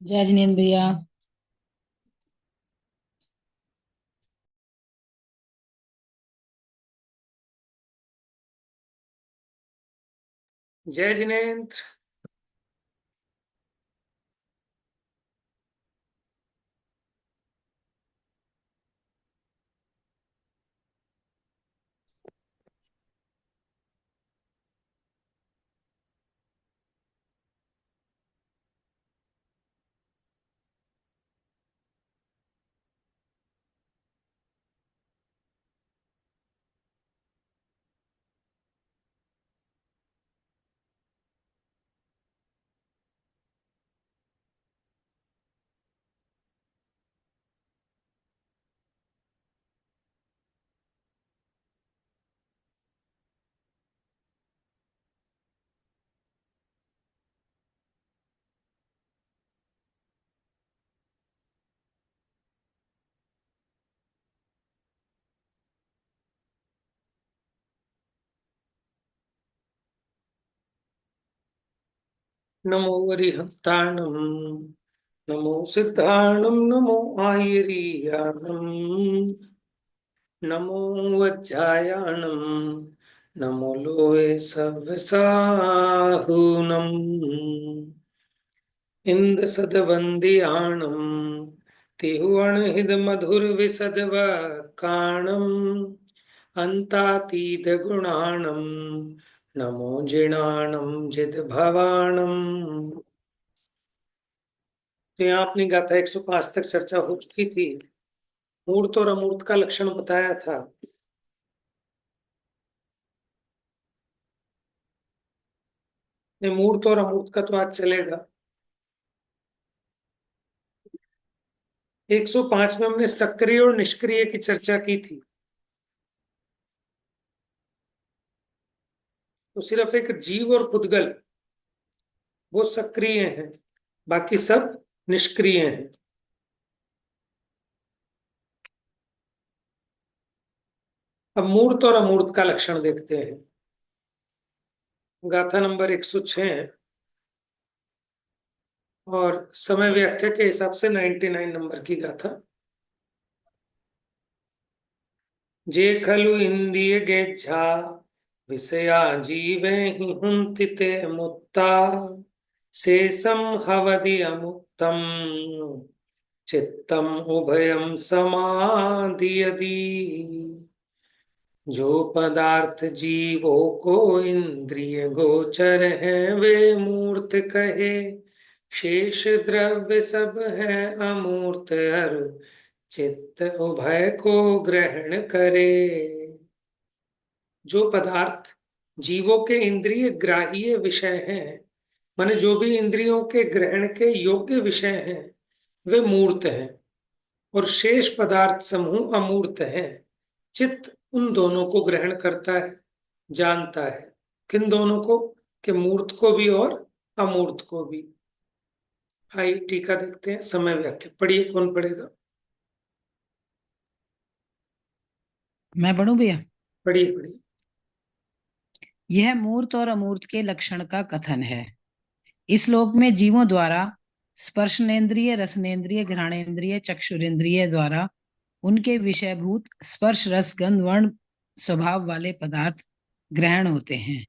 जय जिनेन्द्र भैया। जय जिनेन्द्र। नमो वरिहन्ताणं, नमो सिद्धाणं, नमो आयरीयाणं, नमो वज्जायाणं, नमो लोये सव्यसाहूनम्, इंद सदवन्दियाणं, तिहुवणहिद मधुर विसदव काणम्, अन्तातीत गुणाणं, नमो जिणाणं जिद भवाणम्। तो यहाँ अपनी गाथा 105 तक चर्चा हो चुकी थी। मूर्त और अमूर्त का लक्षण बताया था। मूर्त और अमूर्त का तो आज चलेगा। 105 में हमने सक्रिय और निष्क्रिय की चर्चा की थी। तो सिर्फ एक जीव और पुद्गल वो सक्रिय हैं, बाकी सब निष्क्रिय हैं। अब मूर्त और अमूर्त का लक्षण देखते हैं। गाथा नंबर 106 और समय व्याख्या के हिसाब से 99 नंबर की गाथा। जे खलु इंद्रिय गेच्छा विषया जीवे हि हुंतिते मुत्ता शेषम हवदि अमुक्तम चित्तम उभयम समाधियति। जो पदार्थ जीवों को इंद्रिय गोचर है वे मूर्त कहे, शेष द्रव्य सब है अमूर्त अरु चित्त उभय को ग्रहण करे। जो पदार्थ जीवों के इंद्रिय ग्राह्य विषय हैं, माने जो भी इंद्रियों के ग्रहण के योग्य विषय हैं, वे मूर्त हैं और शेष पदार्थ समूह अमूर्त हैं। चित्त उन दोनों को ग्रहण करता है, जानता है। किन दोनों को? कि मूर्त को भी और अमूर्त को भी। आइए टीका देखते हैं। समय व्याख्या पढ़िए, कौन पढ़ेगा? मैं पढ़ूं भैया। पढ़िए पढ़िए। यह मूर्त और अमूर्त के लक्षण का कथन है। इस श्लोक में जीवों द्वारा स्पर्शनेन्द्रिय, रसनेन्द्रिय, घ्राणेन्द्रिय, चक्षुरेन्द्रिय द्वारा उनके विषयभूत स्पर्श, रस, गंध, वर्ण स्वभाव वाले पदार्थ ग्रहण होते हैं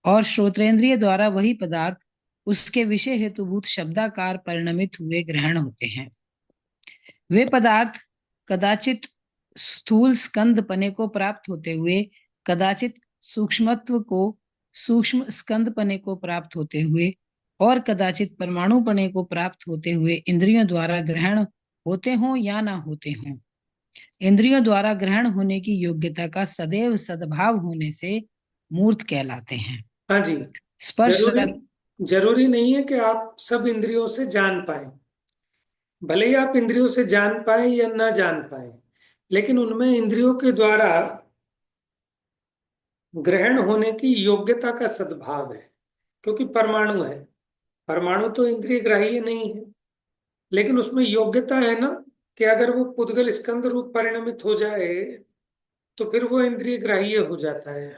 और श्रोत्रेंद्रिय द्वारा वही पदार्थ उसके विषय हेतुभूत शब्दाकार परिणमित हुए ग्रहण होते हैं। वे पदार्थ कदाचित स्थूल स्कंद पने को प्राप्त होते हुए, कदाचित सूक्ष्मत्व को सूक्ष्म स्कंद पने को प्राप्त होते हुए और कदाचित परमाणु पने को प्राप्त होते हुए इंद्रियों द्वारा ग्रहण होते हों या ना होते हों। इंद्रियों द्वारा ग्रहण होने की योग्यता का सदैव सद्भाव होने से मूर्त कहलाते हैं। हाँ जी। स्पर्श जरूरी जरूरी नहीं है कि आप सब इंद्रियों से जान पाए। भले ही आप इंद्रियों से जान पाए या ना जान पाए, लेकिन उनमें इंद्रियों के द्वारा ग्रहण होने की योग्यता का सद्भाव है। क्योंकि परमाणु है, परमाणु तो इंद्रिय ग्राह्य नहीं है, लेकिन उसमें योग्यता है ना, कि अगर वो पुद्गल स्कंद रूप परिणमित हो जाए तो फिर वो इंद्रिय ग्राह्य हो जाता है।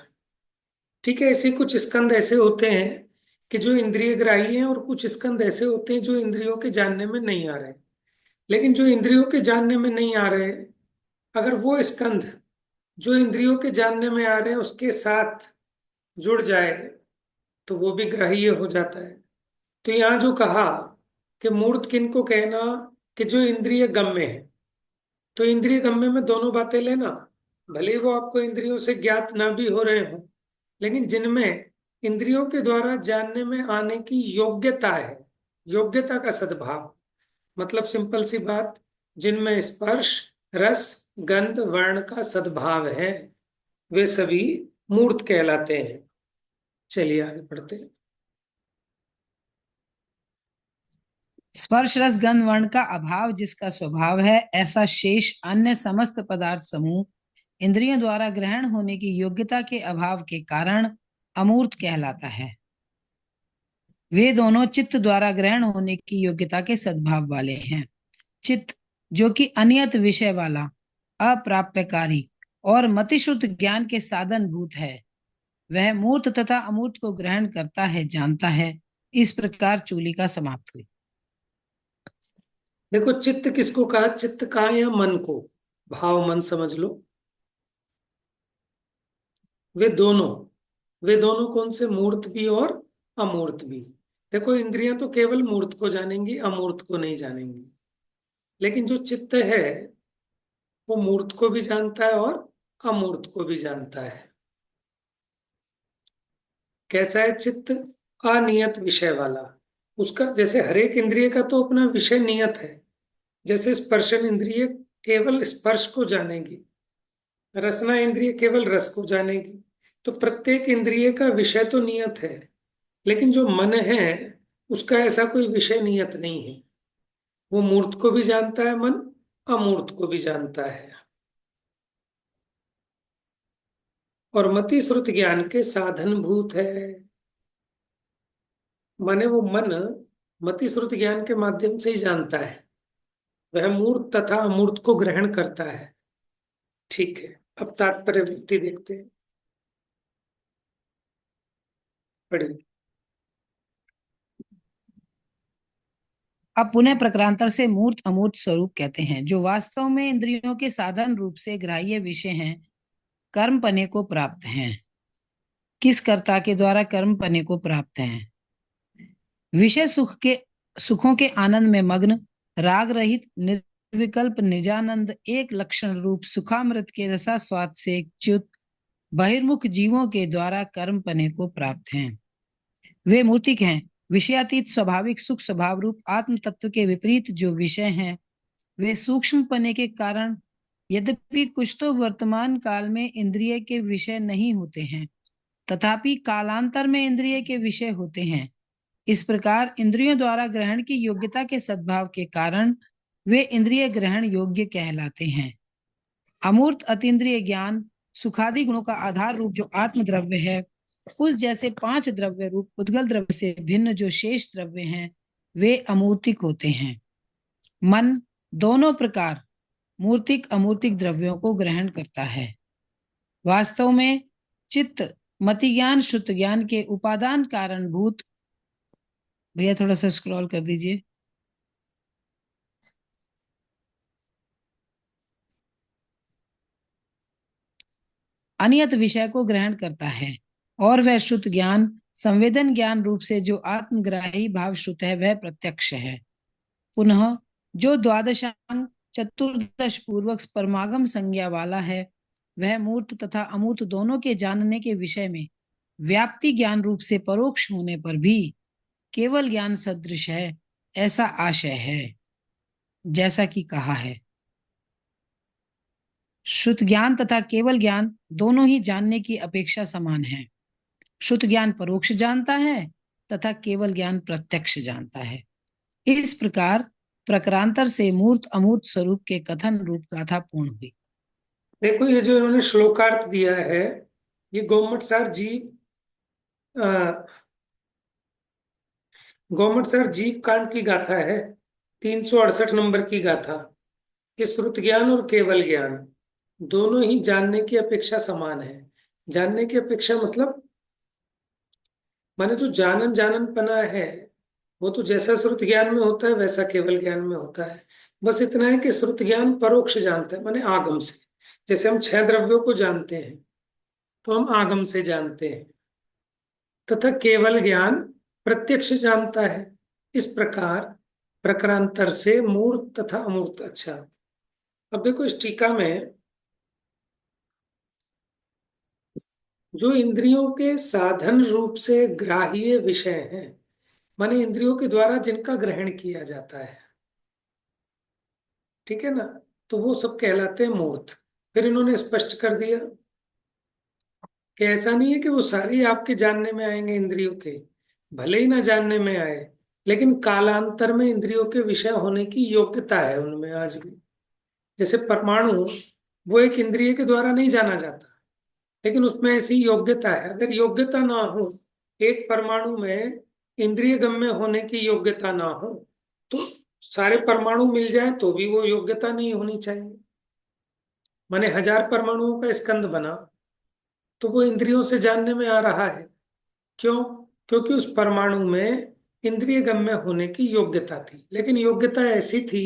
ठीक है, ऐसे कुछ स्कंद ऐसे होते हैं कि जो इंद्रिय ग्राही हैं और कुछ स्कंद ऐसे होते हैं जो इंद्रियों के जानने में नहीं आ रहे। लेकिन जो इंद्रियों के जानने में नहीं आ रहे, अगर वो स्कंद जो इंद्रियों के जानने में आ रहे हैं उसके साथ जुड़ जाए तो वो भी ग्राह्य हो जाता है। तो यहाँ जो कहा कि मूर्त किन को कहना, कि जो इंद्रिय गम्य है, तो इंद्रिय गम्य में दोनों बातें लेना। भले ही वो आपको इंद्रियों से ज्ञात ना भी हो रहे हो, लेकिन जिनमें इंद्रियों के द्वारा जानने में आने की योग्यता है, योग्यता का सद्भाव, मतलब सिंपल सी बात, जिनमें स्पर्श, रस, गंध, वर्ण का सद्भाव है, वे सभी मूर्त कहलाते हैं। चलिए आगे बढ़ते हैं। स्पर्श रस गंध वर्ण का अभाव जिसका स्वभाव है, ऐसा शेष अन्य समस्त पदार्थ समूह इंद्रियों द्वारा ग्रहण होने की योग्यता के अभाव के कारण अमूर्त कहलाता है। वे दोनों चित्त द्वारा ग्रहण होने की योग्यता के सद्भाव वाले हैं। चित्त जो कि अनियत विषय वाला, अप्राप्यकारी और मतिश्रुत ज्ञान के साधन भूत है, वह मूर्त तथा अमूर्त को ग्रहण करता है, जानता है। इस प्रकार चूलिका समाप्त हुई। देखो, चित्त किसको कहा? चित्त कहा या मन को? भाव मन समझ लो। वे दोनों वे दोनों कौन से? मूर्त भी और अमूर्त भी। देखो, इंद्रियां तो केवल मूर्त को जानेंगी, अमूर्त को नहीं जानेंगी। लेकिन जो चित्त है वो मूर्त को भी जानता है और अमूर्त को भी जानता है। कैसा है चित्त? अनियत विषय वाला। उसका जैसे हर एक इंद्रिय का तो अपना विषय नियत है। जैसे स्पर्शन इंद्रिय केवल स्पर्श को जानेगी, रसना इंद्रिय केवल रस को जानेगी। तो प्रत्येक इंद्रिय का विषय तो नियत है, लेकिन जो मन है उसका ऐसा कोई विषय नियत नहीं है। वो मूर्त को भी जानता है मन, अमूर्त को भी जानता है। और मति श्रुत ज्ञान के साधन भूत है। माने वो मन मति श्रुत ज्ञान के माध्यम से ही जानता है। वह मूर्त तथा अमूर्त को ग्रहण करता है। ठीक है, अब तात्पर्य वृत्ति देखते हैं। पढ़िए। अब पुनः प्रक्रांतर से मूर्त अमूर्त स्वरूप कहते हैं, जो वास्तव में इंद्रियों के साधन रूप से ग्राह्य विषय हैं, कर्म पने को प्राप्त हैं। किस कर्ता के द्वारा कर्म पने को प्राप्त हैं? विषय सुखों के आनंद में मग्न, राग रहित, निर्विकल्प निजानंद, एक लक्षण रूप सुखामृत के रसा स्वाद से च्युत बहिर्मुख जीवों के द्वारा कर्म पने को प्राप्त हैं। वे मूर्तिक हैं। विषयातीत स्वाभाविक सुख स्वभाव रूप आत्म तत्व के विपरीत जो विषय हैं, वे सूक्ष्म पने के कारण यद्यपि कुछ तो वर्तमान काल में इंद्रिय के विषय नहीं होते हैं, तथापि कालांतर में इंद्रिय के विषय होते हैं। इस प्रकार इंद्रियों द्वारा ग्रहण की योग्यता के सद्भाव के कारण वे इंद्रिय ग्रहण योग्य कहलाते हैं। अमूर्त अतीन्द्रिय ज्ञान सुखादि गुणों का आधार रूप जो आत्म द्रव्य है, उस जैसे पांच द्रव्य रूप उद्गल द्रव्य से भिन्न जो शेष द्रव्य हैं, वे अमूर्तिक होते हैं। मन दोनों प्रकार मूर्तिक अमूर्तिक द्रव्यों को ग्रहण करता है। वास्तव में चित्त मति ज्ञान श्रुत ज्ञान के उपादान कारणभूत, भैया थोड़ा सा स्क्रॉल कर दीजिए, अनियत विषय को ग्रहण करता है। और वह श्रुत ज्ञान संवेदन ज्ञान रूप से जो आत्मग्राही भाव श्रुत है, वह प्रत्यक्ष है। पुनः जो द्वादशांग चतुर्दश पूर्वक परमागम संज्ञा वाला है, वह मूर्त तथा अमूर्त दोनों के जानने के विषय में व्याप्ति ज्ञान रूप से परोक्ष होने पर भी केवल ज्ञान सदृश है, ऐसा आशय है। जैसा कि कहा है, श्रुत ज्ञान तथा केवल ज्ञान दोनों ही जानने की अपेक्षा समान है। श्रुत ज्ञान परोक्ष जानता है तथा केवल ज्ञान प्रत्यक्ष जानता है। इस प्रकार प्रकरांतर से मूर्त अमूर्त स्वरूप के कथन रूप गाथा पूर्ण हुई। देखो, ये जो इन्होंने श्लोकार्थ दिया है, ये गोमट सर जीव कांड की गाथा है। 368 नंबर की गाथा, कि श्रुत ज्ञान और केवल ज्ञान दोनों ही जानने की अपेक्षा समान है। जानने की अपेक्षा मतलब माने जो जानन जाननपना है, वो तो जैसा श्रुत ज्ञान में होता है वैसा केवल ज्ञान में होता है। बस इतना है कि श्रुत ज्ञान परोक्ष जानता है, माने आगम से। जैसे हम 6 द्रव्यों को जानते हैं तो हम आगम से जानते हैं, तथा केवल ज्ञान प्रत्यक्ष जानता है। इस प्रकार प्रकरांतर से मूर्त तथा अमूर्त। अच्छा, अब देखो इस टीका में, जो इंद्रियों के साधन रूप से ग्राह्य विषय हैं, माने इंद्रियों के द्वारा जिनका ग्रहण किया जाता है, ठीक है ना, तो वो सब कहलाते हैं मूर्त। फिर इन्होंने स्पष्ट कर दिया कि ऐसा नहीं है कि वो सारी आपके जानने में आएंगे इंद्रियों के, भले ही ना जानने में आए, लेकिन कालांतर में इंद्रियों के विषय होने की योग्यता है उनमें आज भी। जैसे परमाणु, वो एक इंद्रिय के द्वारा नहीं जाना जाता, लेकिन उसमें ऐसी योग्यता है। अगर योग्यता ना हो, एक परमाणु में इंद्रिय गम्य होने की योग्यता ना हो, तो सारे परमाणु मिल जाए तो भी वो योग्यता नहीं होनी चाहिए। माने 1000 परमाणुओं का स्कंद बना, तो वो इंद्रियों से जानने में आ रहा है। क्यों? क्योंकि उस परमाणु में इंद्रिय गम्य होने की योग्यता थी, लेकिन योग्यता ऐसी थी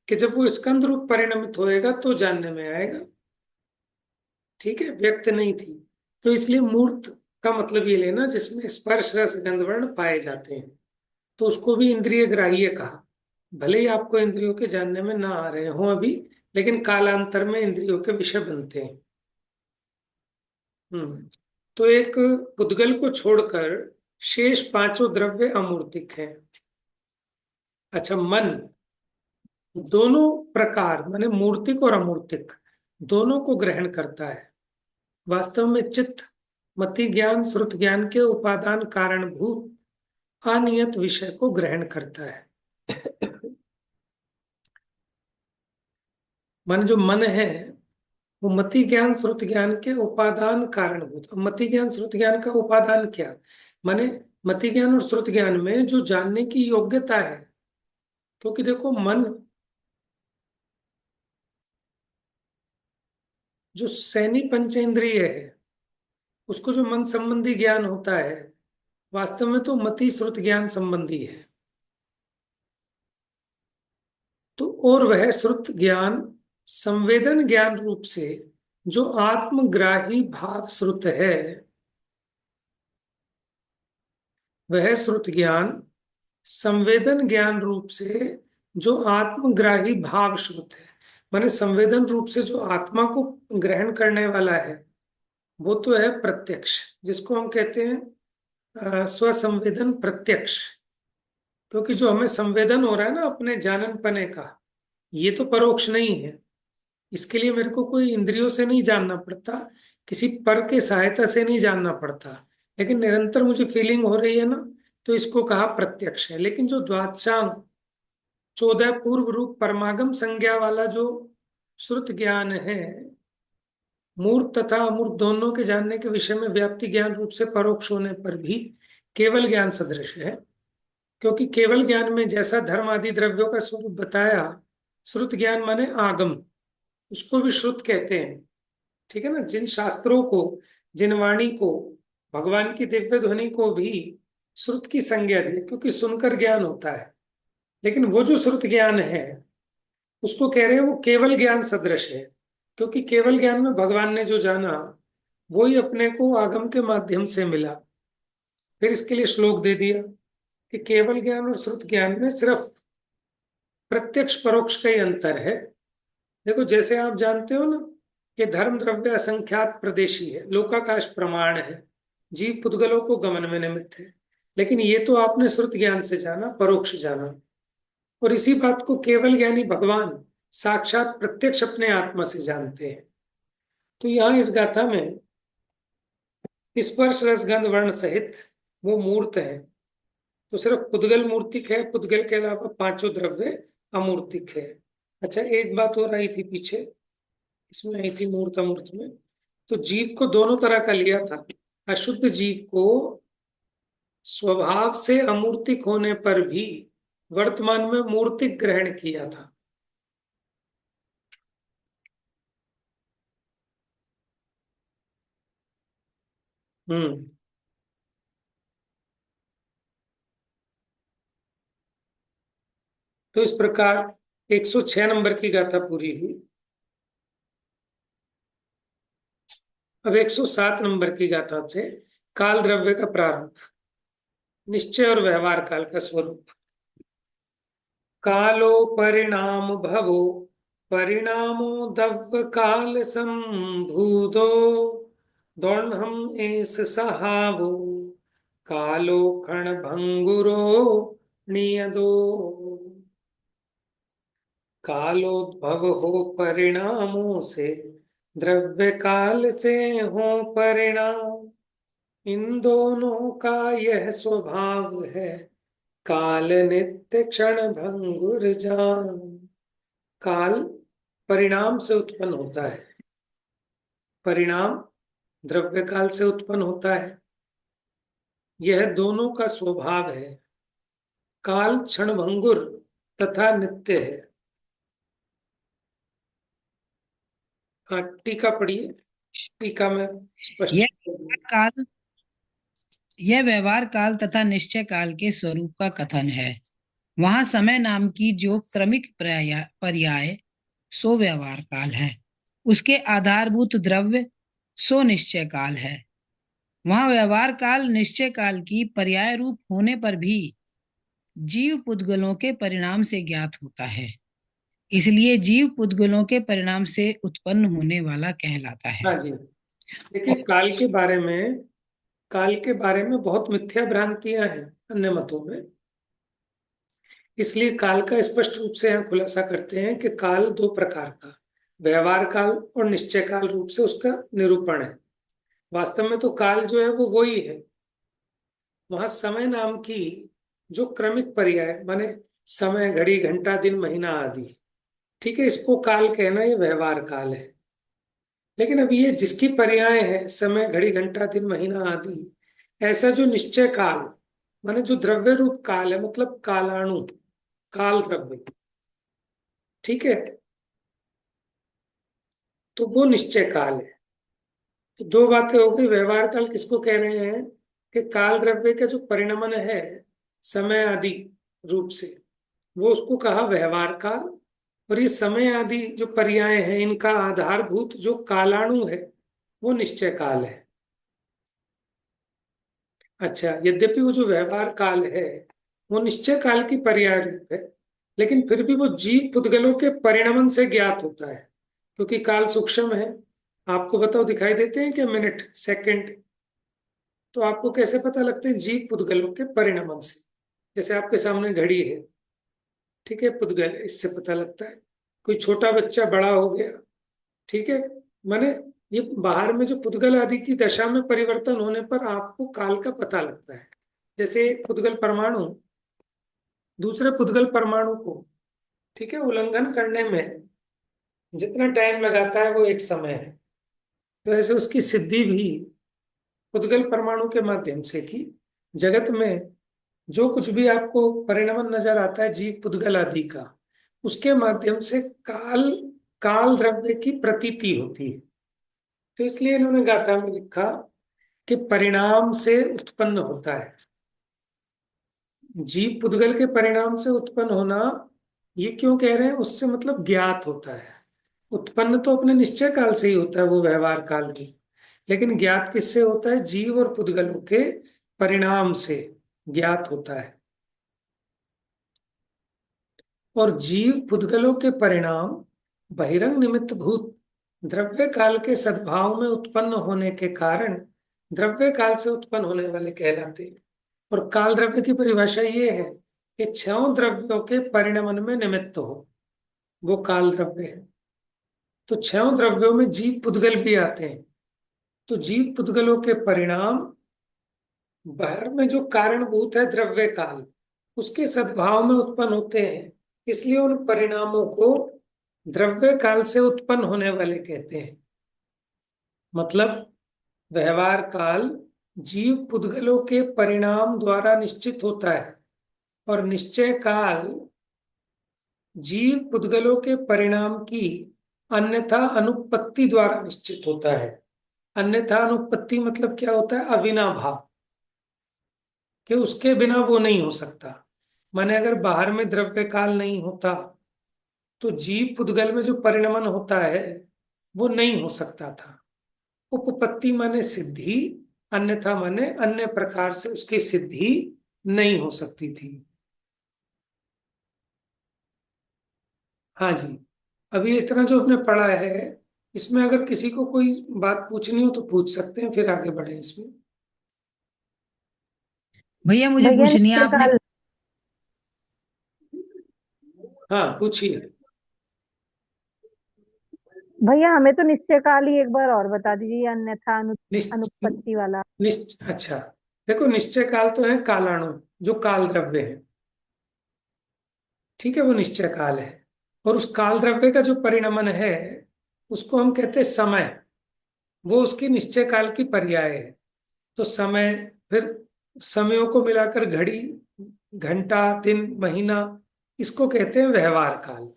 कि जब वो स्कंद रूप परिणमित होएगा तो जानने में आएगा। ठीक है, व्यक्त नहीं थी। तो इसलिए मूर्त का मतलब ये लेना जिसमें स्पर्श रस गंध वर्ण पाए जाते हैं, तो उसको भी इंद्रिय ग्राह्य कहा। भले ही आपको इंद्रियों के जानने में ना आ रहे हो अभी, लेकिन कालांतर में इंद्रियों के विषय बनते हैं। हम्म। तो एक पुद्गल को छोड़कर शेष पांचों द्रव्य अमूर्तिक हैं। अच्छा, मन दोनों प्रकार माने मूर्तिक और अमूर्तिक दोनों को ग्रहण करता है। वास्तव में चित्त मति ज्ञान श्रुत ज्ञान के उपादान कारणभूत अनियत विषय को ग्रहण करता है। मन, जो मन है, वो मति ज्ञान श्रुत ज्ञान के उपादान कारणभूत। अब मति ज्ञान श्रुत ज्ञान का उपादान क्या? माने मति ज्ञान और श्रुत ज्ञान में जो जानने की योग्यता है। क्योंकि देखो, मन जो सैनी पंचेंद्रिय है, उसको जो मन संबंधी ज्ञान होता है, वास्तव में तो मति श्रुत ज्ञान संबंधी है। तो और वह श्रुत ज्ञान संवेदन ज्ञान रूप से जो आत्मग्राही भाव श्रुत है, वह श्रुत ज्ञान संवेदन ज्ञान रूप से जो आत्मग्राही भाव श्रुत है, माने संवेदन रूप से जो आत्मा को ग्रहण करने वाला है, वो तो है प्रत्यक्ष, जिसको हम कहते हैं स्वसंवेदन प्रत्यक्ष। क्योंकि जो हमें संवेदन हो रहा है ना अपने जानन पने का, ये तो परोक्ष नहीं है। इसके लिए मेरे को कोई इंद्रियों से नहीं जानना पड़ता, किसी पर के सहायता से नहीं जानना पड़ता, लेकिन निरंतर मुझे फीलिंग हो रही है ना, तो इसको कहा प्रत्यक्ष है। लेकिन जो द्वादशांग 14 पूर्व रूप परमागम संज्ञा वाला जो श्रुत ज्ञान है, मूर्त तथा अमूर्त दोनों के जानने के विषय में व्याप्ति ज्ञान रूप से परोक्ष होने पर भी केवल ज्ञान सदृश है। क्योंकि केवल ज्ञान में जैसा धर्म आदि द्रव्यों का स्वरूप बताया, श्रुत ज्ञान माने आगम, उसको भी श्रुत कहते हैं। ठीक है ना, जिन शास्त्रों को, जिन वाणी को, भगवान की दिव्य ध्वनि को भी श्रुत की संज्ञा दी, क्योंकि सुनकर ज्ञान होता है। लेकिन वो जो श्रुत ज्ञान है, उसको कह रहे हैं वो केवल ज्ञान सदृश है। क्योंकि केवल ज्ञान में भगवान ने जो जाना, वो ही अपने को आगम के माध्यम से मिला। फिर इसके लिए श्लोक दे दिया कि केवल ज्ञान और श्रुत ज्ञान में सिर्फ प्रत्यक्ष परोक्ष का ही अंतर है। देखो, जैसे आप जानते हो ना कि धर्म द्रव्य असंख्यात प्रदेशी है, लोकाकाश प्रमाण है, जीव पुद्गलों को गमन में निमित्त है। लेकिन ये तो आपने श्रुत ज्ञान से जाना, परोक्ष जाना। और इसी बात को केवल ज्ञानी भगवान साक्षात प्रत्यक्ष अपने आत्मा से जानते हैं। तो यहाँ इस गाथा में स्पर्श रस गंध वर्ण सहित वो मूर्त है। तो सिर्फ पुद्गल मूर्तिक है, पुद्गल के अलावा पांचों द्रव्य अमूर्तिक है। अच्छा, एक बात और आई थी पीछे, इसमें आई थी मूर्त अमूर्त में। तो जीव को दोनों तरह का लिया था। अशुद्ध जीव को स्वभाव से अमूर्तिक होने पर भी वर्तमान में मूर्तिक ग्रहण किया था। हम्म। तो इस प्रकार 106 नंबर की गाथा पूरी हुई। अब 107 नंबर की गाथा से काल द्रव्य का प्रारंभ, निश्चय और व्यवहार काल का स्वरूप। कालो परिणाम भवो परिणामो दव्य काल संभूतो दोर्णम एस सहावो कालो क्षण भंगुरो नियदो। कालोद्भव हो परिणामों से, द्रव्य काल से हो परिणाम, इन दोनों का यह स्वभाव है, काल नित्य क्षण भंगुर जान। काल परिणाम से उत्पन्न होता है, परिणाम द्रव्य काल से उत्पन्न होता है, यह दोनों का स्वभाव है। काल क्षणभंगुर तथा नित्य है। हाँ, टीका पढ़िए, टीका में स्पष्ट। यह काल यह व्यवहार काल तथा निश्चय काल के स्वरूप का कथन है। वहां समय नाम की जो क्रमिक पर्याय सो व्यवहार काल है, उसके आधारभूत द्रव्य सो निश्चय काल है। वहां व्यवहार काल निश्चय काल की पर्याय रूप होने पर भी जीव पुद्गलों के परिणाम से ज्ञात होता है, इसलिए जीव पुद्गलों के परिणाम से उत्पन्न होने वाला कहलाता है। हाँ जी, देखिए काल के बारे में बहुत मिथ्या भ्रांतियां हैं अन्य मतों में। इसलिए काल का स्पष्ट रूप से यहाँ खुलासा करते हैं कि काल दो प्रकार का, व्यवहार काल और निश्चय काल रूप से उसका निरूपण है। वास्तव में तो काल जो है वो वही है। वहां समय नाम की जो क्रमिक पर्याय माने समय, घड़ी, घंटा, दिन, महीना आदि, ठीक है, इसको काल कहना ये व्यवहार काल है। लेकिन अब ये जिसकी पर्याय है समय, घड़ी, घंटा, दिन, महीना आदि, ऐसा जो निश्चय काल माने जो द्रव्य रूप काल है, मतलब कालाणु, काल द्रव्य, ठीक है, तो वो निश्चय काल है। तो दो बातें हो गई। व्यवहार काल किसको कह रहे हैं कि काल द्रव्य का जो परिणमन है समय आदि रूप से, वो उसको कहा व्यवहार काल। और ये समय आदि जो पर्याय हैं इनका आधारभूत जो कालाणु है वो निश्चय काल है। अच्छा, यद्यपि वो जो व्यवहार काल है वो निश्चय काल की पर्याय रूप है, लेकिन फिर भी वो जीव पुद्गलों के परिणमन से ज्ञात होता है, क्योंकि काल सूक्ष्म है। आपको बताओ, दिखाई देते हैं क्या मिनट, सेकंड? तो आपको कैसे पता लगते हैं? जीव पुद्गलों के परिणमन से। जैसे आपके सामने घड़ी है, ठीक है, पुद्गल है, इससे पता लगता है। कोई छोटा बच्चा बड़ा हो गया, ठीक है, माने ये बाहर में जो पुद्गल आदि की दशा में परिवर्तन होने पर आपको काल का पता लगता है। जैसे पुद्गल परमाणु दूसरे पुद्गल परमाणु को, ठीक है, उल्लंघन करने में जितना टाइम लगाता है वो एक समय है। तो ऐसे उसकी सिद्धि भी पुद्गल परमाणु के माध्यम से की। जगत में जो कुछ भी आपको परिणमन नजर आता है जीव पुद्गल आदि का, उसके माध्यम से काल काल द्रव्य की प्रतीति होती है। तो इसलिए इन्होंने गाथा में लिखा कि परिणाम से उत्पन्न होता है। जीव पुद्गल के परिणाम से उत्पन्न होना, ये क्यों कह रहे हैं? उससे मतलब ज्ञात होता है। उत्पन्न तो अपने निश्चय काल से ही होता है, वो व्यवहार काल की, लेकिन ज्ञात किससे होता है? जीव और पुद्गलों के परिणाम से ज्ञात होता है। और जीव पुद्गलों के परिणाम बहिरंग निमित्त भूत द्रव्य काल के सद्भाव में उत्पन्न होने के कारण द्रव्य काल से उत्पन्न होने वाले कहलाते हैं। और काल द्रव्य की परिभाषा ये है कि छह द्रव्यों के परिणमन में निमित्त हो, वो काल द्रव्य है। तो छह द्रव्यों में जीव पुद्गल भी आते हैं। तो जीव पुद्गलों के परिणाम बाहर में जो कारणभूत है द्रव्य काल, उसके सद्भाव में उत्पन्न होते हैं। इसलिए उन परिणामों को द्रव्य काल से उत्पन्न होने वाले कहते हैं। मतलब व्यवहार काल जीव पुद्गलों के परिणाम द्वारा निश्चित होता है, और निश्चय काल जीव पुद्गलों के परिणाम की अन्यथा अनुपत्ति द्वारा निश्चित होता है। अन्यथा अनुपत्ति मतलब क्या होता है? अविनाभाव, कि उसके बिना वो नहीं हो सकता। माने अगर बाहर में द्रव्य काल नहीं होता तो जीव पुद्गल में जो परिणमन होता है वो नहीं हो सकता था। उपपत्ति माने सिद्धि, अन्यथा माने अन्य प्रकार से उसकी सिद्धि नहीं हो सकती थी। हाँ जी। अभी इतना जो आपने पढ़ा है, इसमें अगर किसी को कोई बात पूछनी हो तो पूछ सकते हैं, फिर आगे बढ़े इसमें। भैया मुझे भैया पूछनी है निश्चय आपने। काल। हाँ पूछिए। भैया हमें तो निश्चय काल ही एक बार और बता दीजिए, अन्यथा निश्चय। अनुपत्ति वाला। निश्चय, अच्छा। देखो, निश्चय काल तो है कालाणु, जो काल द्रव्य है। ठीक है, वो निश्चय काल है। और उस काल द्रव्य का जो परिणमन है उसको हम कहते हैं समय। वो उसकी निश्चय काल की पर्याय है। तो समय, फिर समयों को मिलाकर घड़ी, घंटा, दिन, महीना, इसको कहते हैं व्यवहार काल।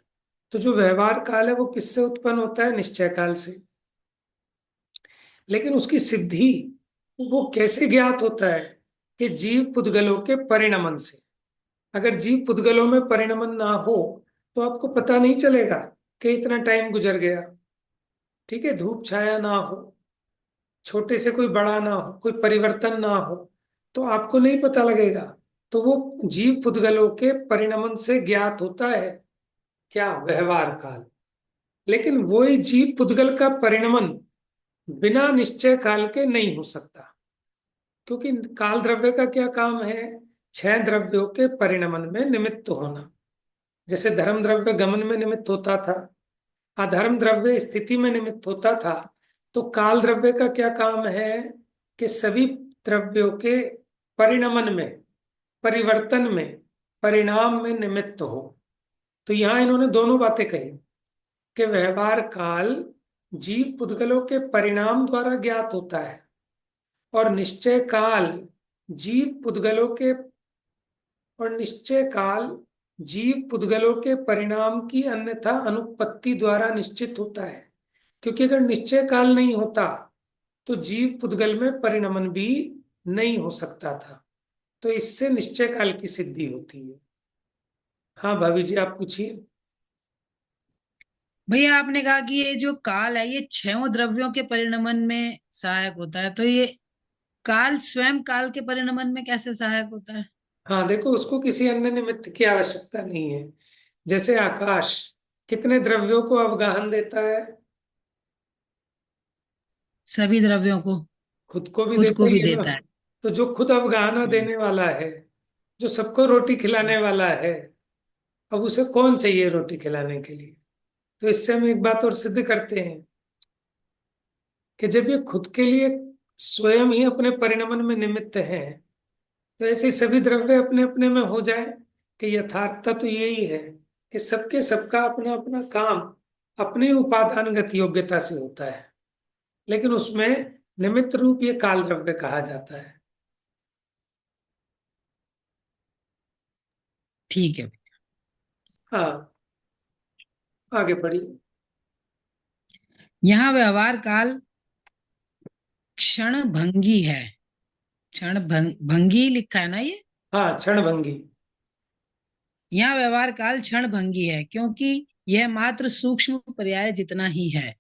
तो जो व्यवहार काल है वो किससे उत्पन्न होता है? निश्चय काल से। लेकिन उसकी सिद्धि वो कैसे ज्ञात होता है? कि जीव पुद्गलों के परिणमन से। अगर जीव पुद्गलों में परिणमन ना हो तो आपको पता नहीं चलेगा कि इतना टाइम गुजर गया। ठीक है, धूप छाया ना हो, छोटे से कोई बड़ा ना हो, कोई परिवर्तन ना हो, तो आपको नहीं पता लगेगा। तो वो जीव पुद्गलों के परिणमन से ज्ञात होता है। क्या? व्यवहार काल। लेकिन वही जीव पुद्गल का परिणमन बिना निश्चय काल के नहीं हो सकता। क्योंकि काल द्रव्य का क्या काम है? छह द्रव्यों के परिणमन में निमित्त होना। जैसे धर्म द्रव्य गमन में निमित्त होता था, अधर्म द्रव्य स्थिति में निमित्त होता था, तो काल द्रव्य का क्या काम है? कि सभी द्रव्यों के परिणमन में, परिवर्तन में, परिणाम में निमित्त हो। तो यहां इन्होंने दोनों बातें कही कि व्यवहार काल जीव पुद्गलों के परिणाम द्वारा ज्ञात होता है, और निश्चय काल जीव पुद्गलों के, और निश्चय काल जीव पुद्गलों के परिणाम की अन्यथा अनुपत्ति द्वारा निश्चित होता है। क्योंकि अगर निश्चय काल नहीं होता तो जीव पुद्गल में परिणमन भी नहीं हो सकता था। तो इससे निश्चय काल की सिद्धि होती है। हाँ भाभी जी, आप पूछिए। भैया आपने कहा कि ये जो काल है ये छहों द्रव्यों के परिणमन में सहायक होता है, तो ये काल स्वयं काल के परिणमन में कैसे सहायक होता है? हाँ देखो, उसको किसी अन्य निमित्त की आवश्यकता नहीं है। जैसे आकाश कितने द्रव्यों को अवगाहन देता है? सभी द्रव्यों को। खुद को भी खुद देता को ही भी है ना। देता है। तो जो खुद अवगाहना हम्म। देने वाला है, जो सबको रोटी खिलाने वाला है, अब उसे कौन चाहिए रोटी खिलाने के लिए? तो इससे हम एक बात और सिद्ध करते हैं कि जब ये खुद के लिए स्वयं ही अपने परिणमन में निमित्त है, तो ऐसे ही सभी द्रव्य अपने अपने में हो जाए। कि यथार्थता तो यही है कि सबके सबका अपना अपना काम अपनी उपादानगत योग्यता से होता है, लेकिन उसमें निमित्त रूप ये काल द्रव्य कहा जाता है। ठीक है। हाँ, आगे बढ़िए। यहाँ व्यवहार काल क्षण भंगी है। भंगी लिखा है ना ये? हाँ, क्षणभंगी। यहाँ व्यवहार काल क्षण भंगी है क्योंकि यह मात्र सूक्ष्म पर्याय जितना ही है।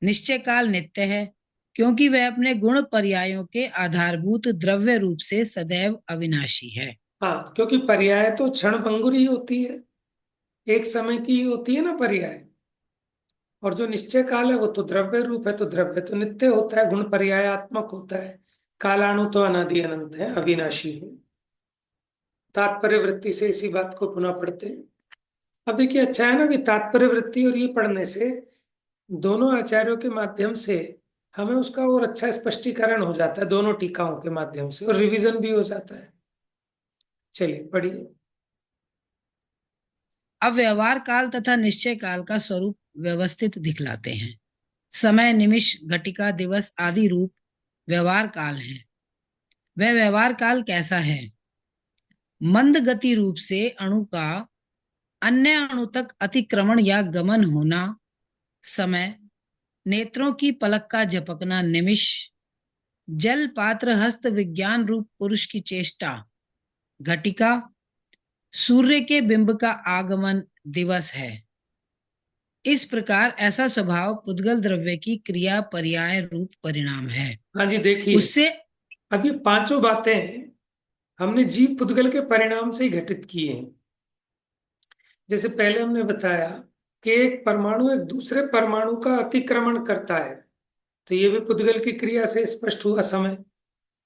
निश्चय काल नित्य है क्योंकि वह अपने गुण पर्यायों के आधारभूत द्रव्य रूप से सदैव अविनाशी है। हाँ, क्योंकि पर्याय तो क्षणभंगुर ही होती है, एक समय की ही होती है ना पर्याय। और जो निश्चय काल है वो तो द्रव्य रूप है, तो द्रव्य तो नित्य होता है, गुण पर्यायात्मक होता है। कालाणु तो अनादि अनंत है, अविनाशी है। तात्पर्य वृत्ति से इसी बात को पुनः पढ़ते हैं। अब देखिए, अच्छा है ना भी, तात्पर्य वृत्ति और ये पढ़ने से दोनों आचार्यों के माध्यम से हमें उसका और अच्छा स्पष्टीकरण हो जाता है, दोनों टीकाओं के माध्यम से, और रिवीजन भी हो जाता है। चलिए पढ़िए। अब व्यवहार काल तथा निश्चय काल का स्वरूप व्यवस्थित दिखलाते हैं। समय, निमिष, घटिका, दिवस आदि रूप व्यवहार काल है। वह व्यवहार काल कैसा है? मंद गति रूप से अणु का अन्य अणु तक अतिक्रमण या गमन होना समय, नेत्रों की पलक का झपकना निमिष, जल पात्र हस्त विज्ञान रूप पुरुष की चेष्टा घटिका, सूर्य के बिंब का आगमन दिवस है। इस प्रकार ऐसा स्वभाव पुद्गल द्रव्य की क्रिया पर्याय रूप परिणाम है। हाँ जी, देखिए, उससे अब ये पांचों बातें हमने जीव पुद्गल के परिणाम से ही घटित की हैं। जैसे पहले हमने बताया कि एक परमाणु एक दूसरे परमाणु का अतिक्रमण करता है, तो ये भी पुद्गल की क्रिया से स्पष्ट हुआ। समय,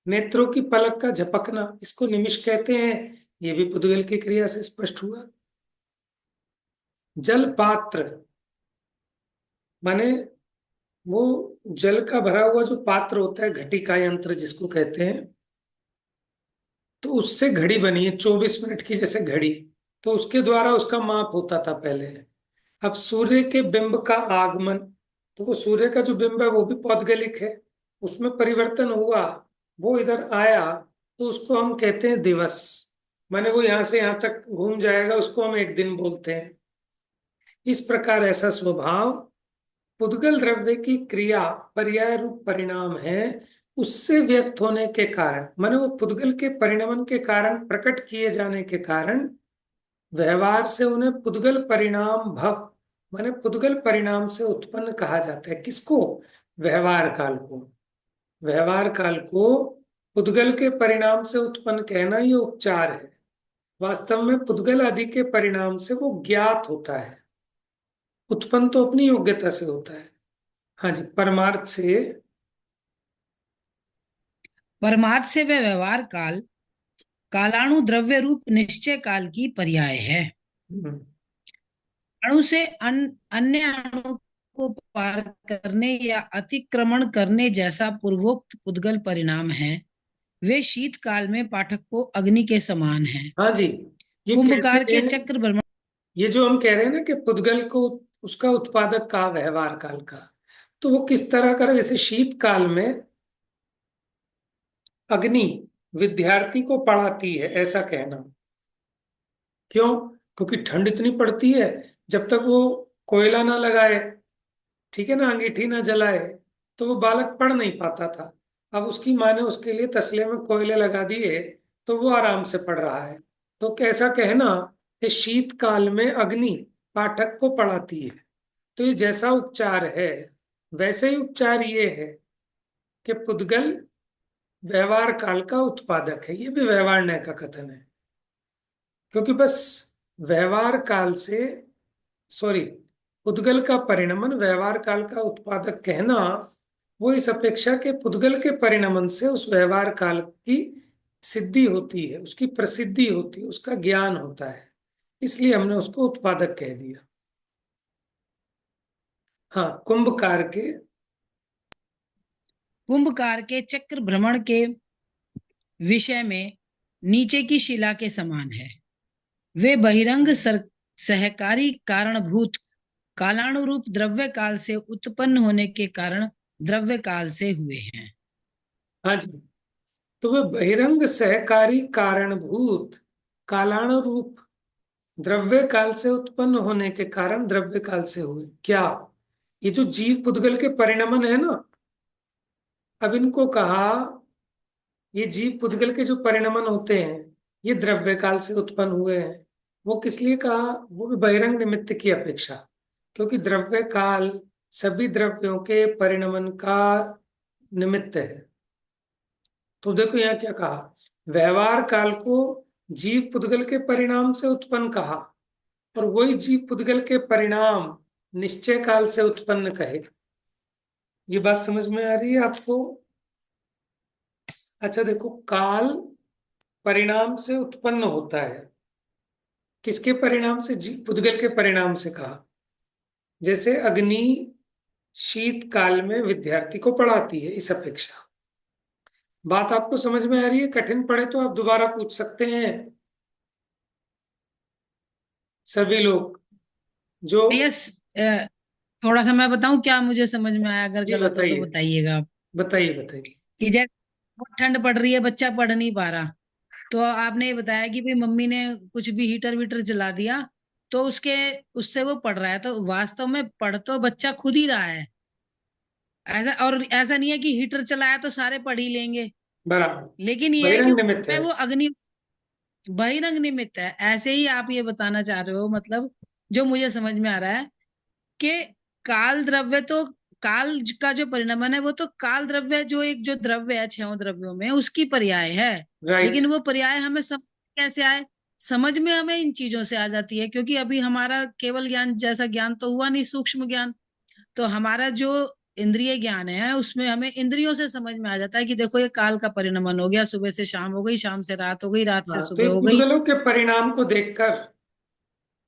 नेत्रों की पलक का झपकना, इसको निमिष कहते हैं, ये भी पुद्गल की क्रिया से स्पष्ट हुआ। जल पात्र माने वो जल का भरा हुआ जो पात्र होता है, घटी का यंत्र जिसको कहते हैं, तो उससे घड़ी बनी है 24 मिनट की जैसे घड़ी, तो उसके द्वारा उसका माप होता था पहले। अब सूर्य के बिंब का आगमन, तो वो सूर्य का जो बिंब है वो भी पौद्गलिक है, उसमें परिवर्तन हुआ, वो इधर आया, तो उसको हम कहते हैं दिवस। माने वो यहां से यहां तक घूम जाएगा, उसको हम एक दिन बोलते हैं। इस प्रकार ऐसा स्वभाव पुद्गल द्रव्य की क्रिया पर्याय रूप परिणाम है, उससे व्यक्त होने के कारण, माने वो पुद्गल के परिणमन के कारण, प्रकट किए जाने के कारण व्यवहार से उन्हें पुद्गल परिणाम भव, माने पुद्गल परिणाम से उत्पन्न कहा जाता है। किसको? व्यवहार काल को। व्यवहार काल को पुद्गल के परिणाम से उत्पन्न कहना ये उपचार है। वास्तव में पुद्गल आदि के परिणाम से वो ज्ञात होता है, उत्पन्न तो अपनी योग्यता से होता है। हाँ जी, परमार्थ से। परमार्थ से वह व्यवहार काल कालाणु द्रव्य रूप निश्चय काल की पर्याय है। हम्म, अणु से अन्य अणु को पार करने या अतिक्रमण करने जैसा पूर्वोक्त पुद्गल परिणाम है, वे शीत काल में पाठक को अग्नि के समान हैं। हाँ जी, ये कैसे कुंभकार है? के चक्र भ्रमण। ये जो हम कह रहे हैं ना कि पुद्गल को उसका उत्पादक का व्यवहार काल का, तो वो किस तरह का? जैसे शीत काल में अग्नि विद्यार्थी को पढ़ाती है, ऐसा कहना। क्यों? क्योंकि ठंड इतनी पड़ती है, जब तक वो कोयला ना लगाए, ठीक है ना, अंगीठी ना जलाए, तो वो बालक पढ़ नहीं पाता था। अब उसकी माँ ने उसके लिए तसले में कोयले लगा दिए, तो वो आराम से पढ़ रहा है। तो कैसा कहना कि शीतकाल में अग्नि पाठक को पढ़ाती है। तो ये जैसा उपचार है, वैसे ही उपचार ये है कि पुद्गल व्यवहार काल का उत्पादक है। ये भी व्यवहार न्याय का कथन है, क्योंकि बस व्यवहार काल से, सॉरी, पुद्गल का परिणमन व्यवहार काल का उत्पादक कहना, वो इस अपेक्षा के पुद्गल के परिणमन से उस व्यवहार काल की सिद्धि होती है, उसकी प्रसिद्धि होती है, उसका ज्ञान होता है, इसलिए हमने उसको उत्पादक कह दिया। हाँ, कुंभकार के। कुंभकार के चक्र भ्रमण के विषय में नीचे की शिला के समान है। वे बहिरंग सहकारी कारणभूत कालानुरूप द्रव्य काल से उत्पन्न होने के कारण द्रव्य काल से हुए हैं। हाँ जी, तो वे बहिरंग सहकारी कारणभूत कालानुरूप द्रव्य काल से उत्पन्न होने के कारण द्रव्य काल से हुए। क्या? ये जो जीव पुद्गल के परिणमन है ना, अब इनको कहा, ये जीव पुद्गल के जो परिणमन होते हैं, ये द्रव्य काल से उत्पन्न हुए हैं। वो किस लिए कहा? वो भी बहिरंग निमित्त की अपेक्षा, क्योंकि द्रव्य काल सभी द्रव्यों के परिणमन का निमित्त है। तो देखो यहाँ क्या कहा, व्यवहार काल को जीव पुद्गल के परिणाम से उत्पन्न कहा, और वही जीव पुद्गल के परिणाम निश्चय काल से उत्पन्न कहे। ये बात समझ में आ रही है आपको? अच्छा देखो, काल परिणाम से उत्पन्न होता है, किसके परिणाम से? जीव पुद्गल के परिणाम से कहा। जैसे अग्नि शीत काल में विद्यार्थी को पढ़ाती है, इस अपेक्षा। बात आपको समझ में आ रही है? कठिन पड़े तो आप दोबारा पूछ सकते हैं, सभी लोग जो। यस। थोड़ा सा मैं बताऊं क्या मुझे समझ में आया, अगर जी गलत हो तो बताइए, बताइएगा आप। बताइए, बताइए। कि जैसे बहुत ठंड पड़ रही है, बच्चा पढ़ नहीं पा रहा, तो आपने ये बताया कि भाई मम्मी ने कुछ भी हीटर वीटर जला दिया, तो उसके उससे वो पढ़ रहा है, तो वास्तव में पढ़ तो बच्चा खुद ही रहा है। ऐसा, और ऐसा नहीं है कि हीटर चलाया तो सारे पढ़ ही लेंगे, बराबर, लेकिन ये है कि बहिरंग निमित्त में है। वो अग्नि बहिरंग निमित्त है, ऐसे ही आप ये बताना चाह रहे हो, मतलब जो मुझे समझ में आ रहा है कि काल द्रव्य तो, काल का जो परिणमन है वो तो काल द्रव्य, जो एक जो द्रव्य है छह द्रव्यों में, उसकी पर्याय है। राइट। लेकिन वो पर्याय हमें समझ कैसे आए? समझ में हमें इन चीजों से आ जाती है, क्योंकि अभी हमारा केवल ज्ञान जैसा ज्ञान तो हुआ नहीं, सूक्ष्म ज्ञान। तो हमारा जो इंद्रिय ज्ञान है उसमें हमें इंद्रियों से समझ में आ जाता है कि देखो ये काल का परिणमन हो गया, सुबह से शाम हो गई, शाम से रात हो गई, रात से हाँ, तो सुबह ये हो गई। पुद्गलों के परिणाम को देखकर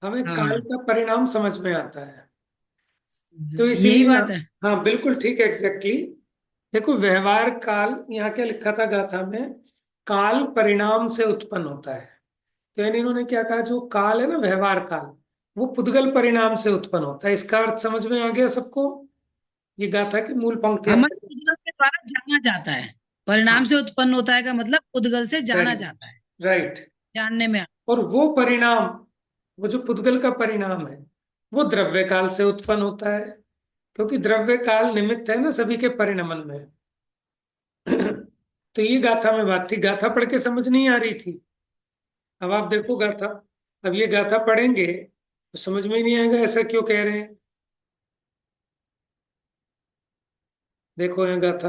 हमें काल हाँ, का परिणाम समझ में आता है। तो यही इसीलिए बात है। हाँ बिल्कुल ठीक है, एग्जैक्टली। देखो, व्यवहार काल, यहाँ क्या लिखा था गाथा में, काल परिणाम से उत्पन्न होता है। तो यानी इन्होंने क्या कहा, जो काल है ना, व्यवहार काल, वो पुद्गल परिणाम से उत्पन्न होता है। इसका अर्थ समझ में आ गया सबको? ये गाथा की मूल पंक्तियां। हमारे उद्गल के द्वारा जाना जाता है, परिणाम हाँ, से उत्पन्न होता है का मतलब उद्गल से जाना राइट। जाता है, राइट। जानने में। और वो परिणाम, वो जो पुद्गल का परिणाम है, वो द्रव्य काल से उत्पन्न होता है, क्योंकि द्रव्य काल निमित्त है ना सभी के परिणमन में। तो ये गाथा में बात थी, गाथा पढ़ के समझ नहीं आ रही थी। अब आप देखो गाथा, अब ये गाथा पढ़ेंगे तो समझ में ही नहीं आएगा ऐसा क्यों कह रहे हैं। देखो यहाँ गाथा,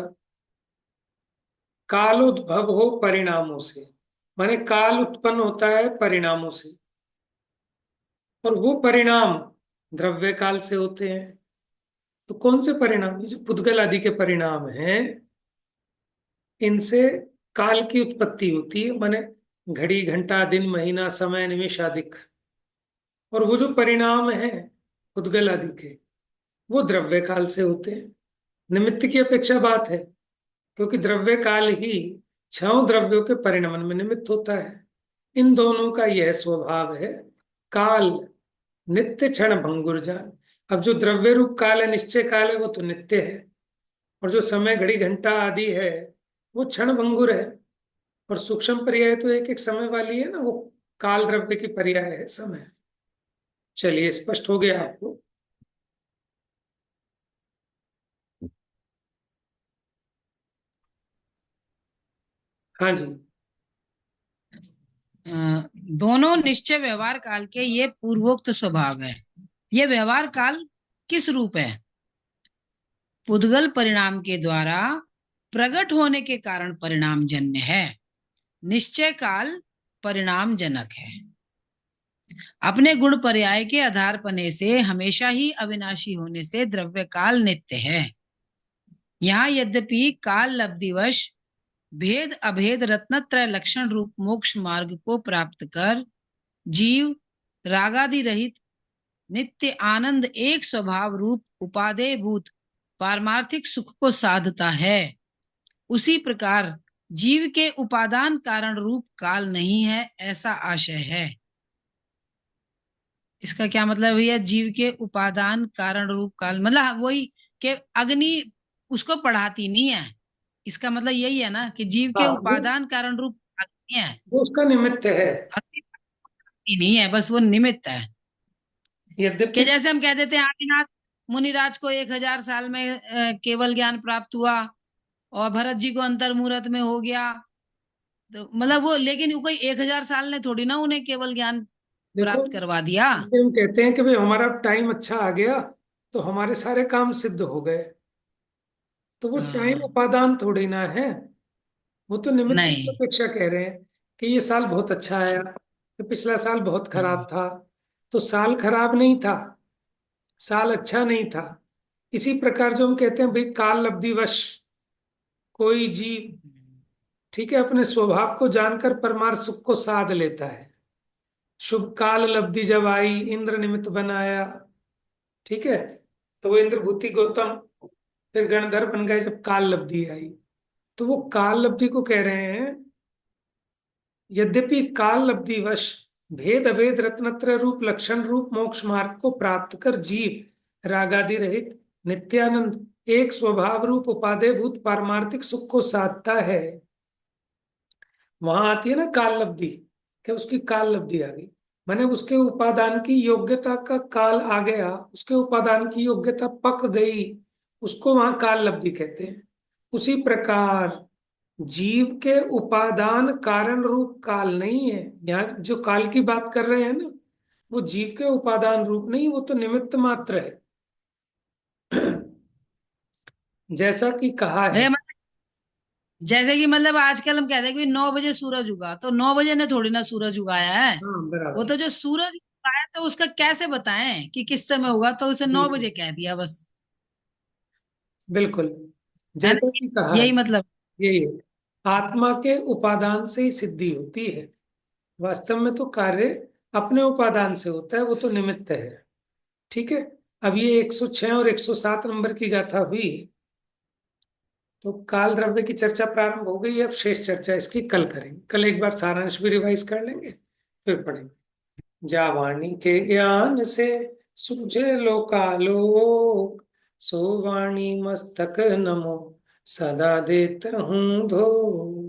कालोद्भव हो परिणामों से, माने काल उत्पन्न होता है परिणामों से, और वो परिणाम द्रव्य काल से होते हैं। तो कौन से परिणाम? ये जो पुद्गल आदि के परिणाम हैं, इनसे काल की उत्पत्ति होती है, माने घड़ी घंटा दिन महीना समय निमिष आदिक। और वो जो परिणाम है पुद्गल आदि के, वो द्रव्य काल से होते हैं। निमित्त की अपेक्षा बात है, क्योंकि द्रव्य काल ही छह द्रव्यों के परिणमन में निमित्त होता है। इन दोनों का यह स्वभाव है, काल नित्य क्षण भंगुर जान। अब जो द्रव्य रूप काल है, निश्चय काल है, वो तो नित्य है। और जो समय घड़ी घंटा आदि है, वो क्षण भंगुर है। और सूक्ष्म पर्याय तो एक एक समय वाली है ना, वो काल द्रव्य की पर्याय है समय। चलिए, स्पष्ट हो गया आपको? हाँ जी। दोनों निश्चय व्यवहार काल के ये पूर्वोक्त स्वभाव है। ये व्यवहार काल किस रूप है? पुद्गल परिणाम के द्वारा प्रकट होने के कारण परिणाम जन्य है। निश्चय काल परिणाम जनक है। अपने गुण पर्याय के आधार पने से हमेशा ही अविनाशी होने से द्रव्य काल नित्य है। यहाँ यद्यपि काल लब्धिवश भेद अभेद रत्नत्रय लक्षण रूप मोक्ष मार्ग को प्राप्त कर जीव रागादि रहित नित्य आनंद एक स्वभाव रूप उपादेय भूत पारमार्थिक सुख को साधता है, उसी प्रकार जीव के उपादान कारण रूप काल नहीं है, ऐसा आशय है। इसका क्या मतलब है भैया? जीव के उपादान कारण रूप काल, मतलब वही कि अग्नि उसको पढ़ाती नहीं है। इसका मतलब यही है ना कि जीव के हाँ, उपादान कारण रूप अग्नि है, वो उसका निमित्त है। अग्नि पढ़ाती नहीं है, बस वो निमित्त है। कि यद्यपि जैसे हम कह देते हैं आदिनाथ मुनिराज को 1000 साल में केवल ज्ञान प्राप्त हुआ, और भरत जी को अंतर मुहूर्त में हो गया। तो मतलब वो, लेकिन वो कोई 1000 साल ने थोड़ी ना उन्हें केवल ज्ञान देखो, प्राप्त करवा दिया। जैसे हम कहते हैं कि भाई हमारा टाइम अच्छा आ गया, तो हमारे सारे काम सिद्ध हो गए, तो वो टाइम हाँ, उपादान थोड़ी ना है। वो तो निमित्त की नहीं। अपेक्षा कह रहे हैं कि ये साल बहुत अच्छा आया, तो पिछला साल बहुत खराब था। तो साल खराब नहीं था, साल अच्छा नहीं था। इसी प्रकार जो हम कहते हैं भाई काल लब्धिवश कोई जीव, ठीक है, अपने स्वभाव को जानकर परमार्थ सुख को साध लेता है। शुभ काल लब्धि जब आई, इंद्र निमित्त बनाया, ठीक है, तो वो इंद्रभूति गौतम फिर गणधर बन गए जब काल लब्धि आई। तो वो काल लब्धि को कह रहे हैं, यद्यपि काल लब्धिवश भेद अभेद रत्नत्रय रूप लक्षण रूप मोक्ष मार्ग को प्राप्त कर जीव रागादि रहित नित्यानंद एक स्वभाव रूप उपादेय भूत पारमार्थिक सुख को साधता है। वहां आती है ना काल लब्धि, क्या उसकी काल लब्धि आ गई, माने उसके उपादान की योग्यता का काल आ गया, उसके उपादान की योग्यता पक गई, उसको वहां काल लब्धि कहते हैं। उसी प्रकार जीव के उपादान कारण रूप काल नहीं है। यहाँ जो काल की बात कर रहे हैं ना, वो जीव के उपादान रूप नहीं, वो तो निमित्त मात्र है। जैसा कि कहा है। भैया जैसे कि मतलब आजकल हम कहते हैं कि 9 बजे सूरज उगा, तो 9 बजे ने थोड़ी ना सूरज उगाया है। हाँ, वो बराबर। तो जो सूरज उगाया तो उसका कैसे बताएं कि किस समय होगा, तो उसे 9 बजे बिल्कुल, कह दिया बस। बिल्कुल। है ना? जैसा कि कहा है, यही मतलब। यही है। आत्मा के उपादान से ही सिद्धि होती है। वास्तव में तो कार्य अपने उपादान से होता है, वो तो निमित्त है। ठीक है। अब ये 106 और 107 नंबर की गाथा हुई, तो काल द्रव्य की चर्चा प्रारंभ हो गई। अब शेष चर्चा इसकी कल करेंगे। कल एक बार सारांश भी रिवाइज कर लेंगे, फिर पढ़ेंगे। जा वाणी के ज्ञान से सूझे लोकालोक, सो वाणी मस्तक नमो सदा देता हूँ धो।